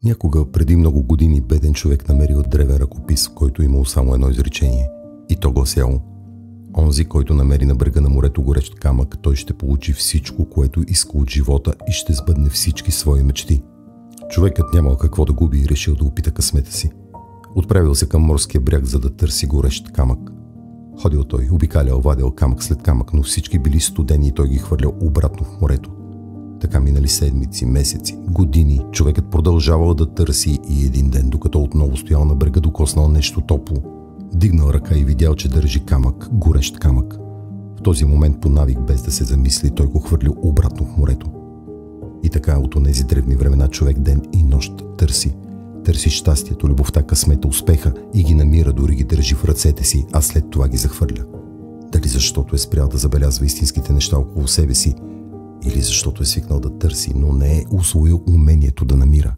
Някога, преди много години, беден човек намерил древен ръкопис, в който имал само едно изречение. И то гласяло: онзи, който намери на брега на морето горещ камък, той ще получи всичко, което иска от живота и ще сбъдне всички свои мечти. Човекът нямал какво да губи и решил да опита късмета си. Отправил се към морския бряг, за да търси горещ камък. Ходил той, обикалял, вадил камък след камък, но всички били студени и той ги хвърлял обратно в морето. Така минали седмици, месеци, години. Човекът продължавал да търси и един ден, докато отново стоял на брега, докоснал нещо топло. Вдигнал ръка и видял, че държи камък, горещ камък. В този момент по навик, без да се замисли, той го хвърлил обратно в морето. И така от онези древни времена човек ден и нощ търси. Търси щастието, любовта, късмета, успеха и ги намира, дори ги държи в ръцете си, а след това ги захвърля. Дали защото е спрял да забелязва истинските неща около себе си, или защото е свикнал да търси, но не е усвоил умението да намира.